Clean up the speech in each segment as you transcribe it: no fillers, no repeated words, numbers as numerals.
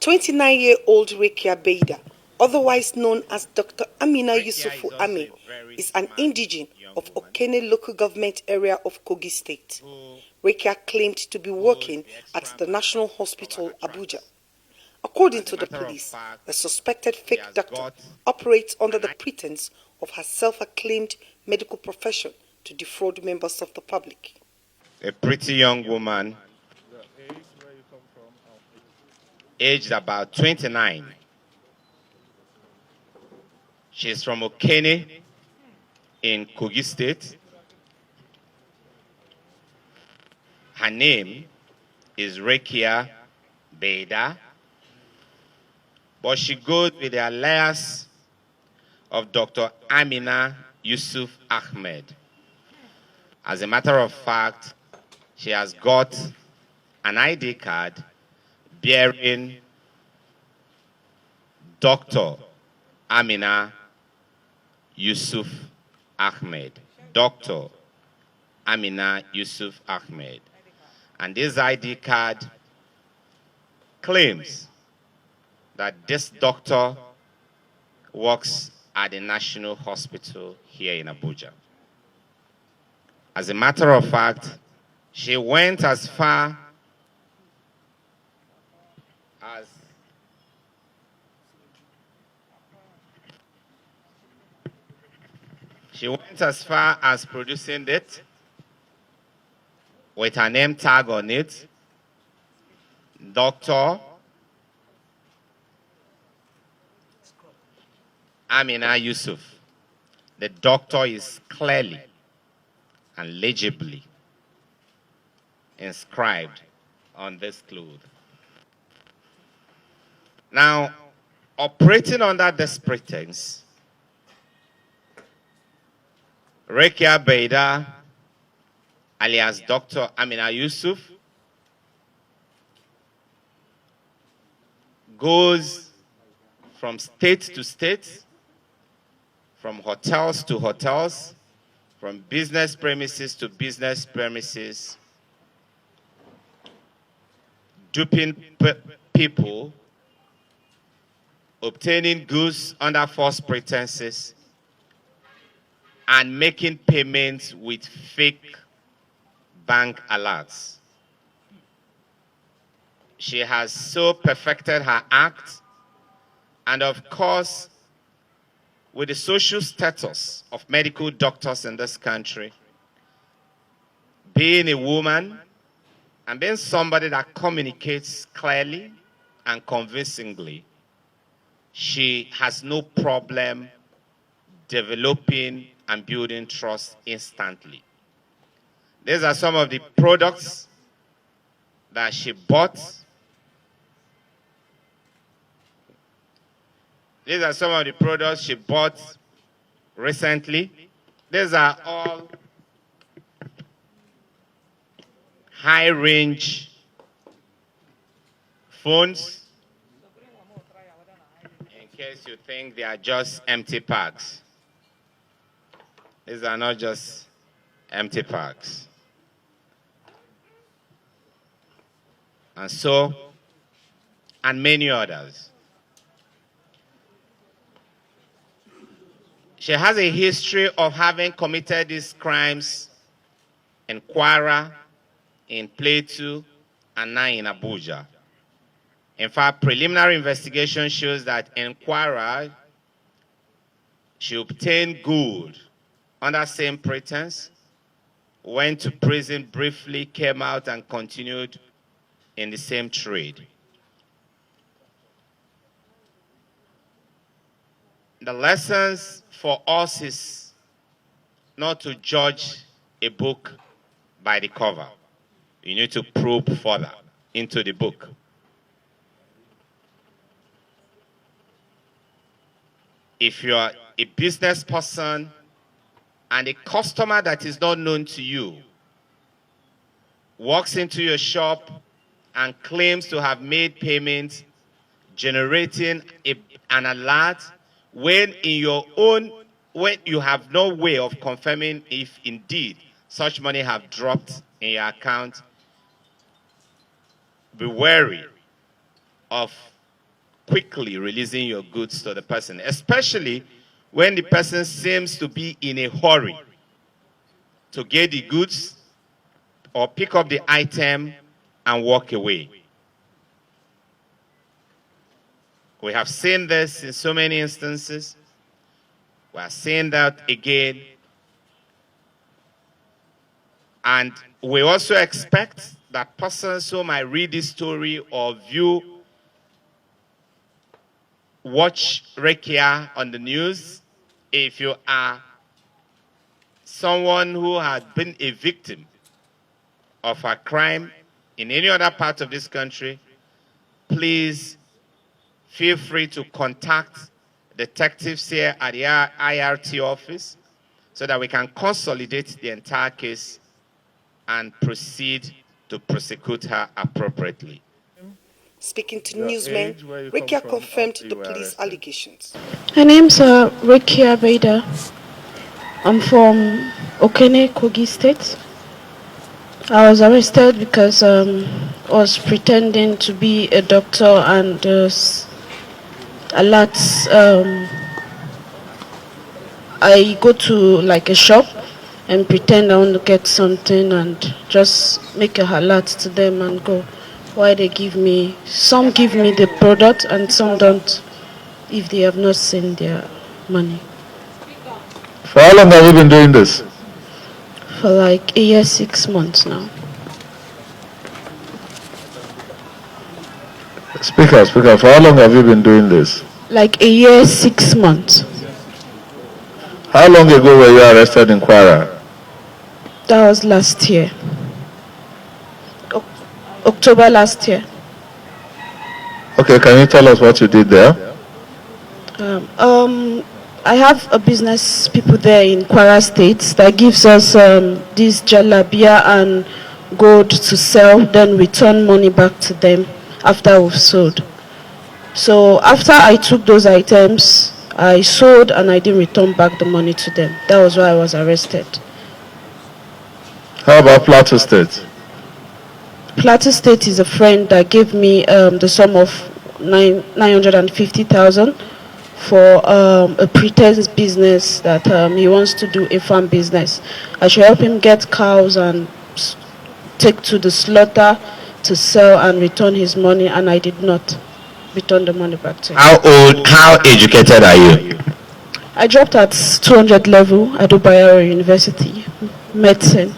29-year-old Rekia Beida, otherwise known as Dr. Amina Yusufu Ame, is an indigene of Okene local government area of Kogi State. Rekia claimed to be working at the National Hospital, Abuja. According to the police, the suspected fake doctor operates under the pretense of her self-acclaimed medical profession to defraud members of the public. A pretty young woman, aged about 29. She's from Okene in Kogi State. Her name is Rekia Beida, but she goes with the alias of Dr. Amina Yusuf Ahmed. As a matter of fact, she has got an ID card bearing Dr. Amina Yusuf Ahmed. Dr. Amina Yusuf Ahmed. And this ID card claims that this doctor works at the National Hospital here in Abuja. As a matter of fact, she went as far as producing it with her name tag on it, Dr. Amina Yusuf. The doctor is clearly and legibly inscribed on this cloth. Now, operating under this pretense, Rekia Beida, alias Dr. Amina Yusuf, goes from state to state, from hotels to hotels, from business premises to business premises, duping people, obtaining goods under false pretenses, and making payments with fake bank alerts. She has so perfected her act, and of course, with the social status of medical doctors in this country, being a woman and being somebody that communicates clearly and convincingly, she has no problem developing and building trust instantly. These are some of the products that she bought. These are some of the products she bought recently. These are all high-range phones, in case you think they are just empty packs. These are not just empty packs. And many others. She has a history of having committed these crimes in Kwara, in Plateau, and now in Abuja. In fact, preliminary investigation shows that in Kwara, she obtained gold under same pretense, went to prison briefly, came out and continued in the same trade. The lessons for us is not to judge a book by the cover. You need to probe further into the book. If you are a business person and a customer that is not known to you walks into your shop and claims to have made payments, generating an alert, when you have no way of confirming if indeed such money have dropped in your account, be wary of quickly releasing your goods to the person, especially when the person seems to be in a hurry to get the goods or pick up the item and walk away. We have seen this in so many instances. We are seeing that again. And we also expect that persons who might read this story or watch Rekia on the news, if you are someone who has been a victim of a crime in any other part of this country, please feel free to contact detectives here at the IRT office so that we can consolidate the entire case and proceed to prosecute her appropriately. Speaking to newsmen, Rekia confirmed the police allegations. My name's Rekia Beda. I'm from Okene, Kogi State. I was arrested because I was pretending to be a doctor and a lot. I go to like a shop and pretend I want to get something and just make a alert to them and go. Why they give me, some give me the product and some don't if they have not seen their money. For how long have you been doing this? For like a year, 6 months now. Speaker, for how long have you been doing this? Like a year, 6 months. How long ago were you arrested in Kwara? That was last year. October last year. Okay, can you tell us what you did there? I have a business people there in Kwara State that gives us this jalabia and gold to sell, then return money back to them after we've sold. So after I took those items, I sold and I didn't return back the money to them. That was why I was arrested. How about Plateau State? Plateau State is a friend that gave me the sum of 950,000 for a pretense business that he wants to do, a farm business. I should help him get cows and take to the slaughter to sell and return his money, and I did not return the money back to him. How educated are you? I dropped at 200 level at Bayero University, medicine.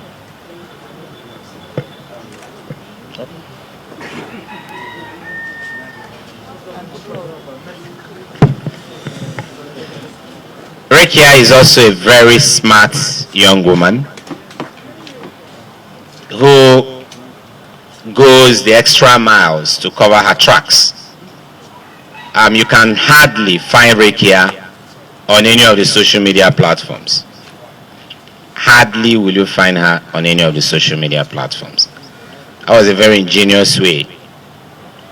Rekia is also a very smart young woman who goes the extra miles to cover her tracks. You can hardly find Rekia on any of the social media platforms. Hardly will you find her on any of the social media platforms. That was a very ingenious way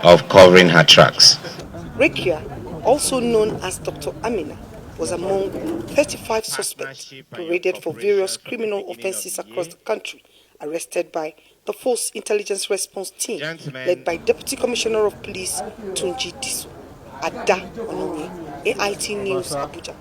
of covering her tracks. Rekia, also known as Dr. Amina, was among 35 suspects paraded for various criminal offenses across the country, arrested by the Force Intelligence Response Team, led by Deputy Commissioner of Police Tunji Diso. Ada Onome, AIT News, Abuja.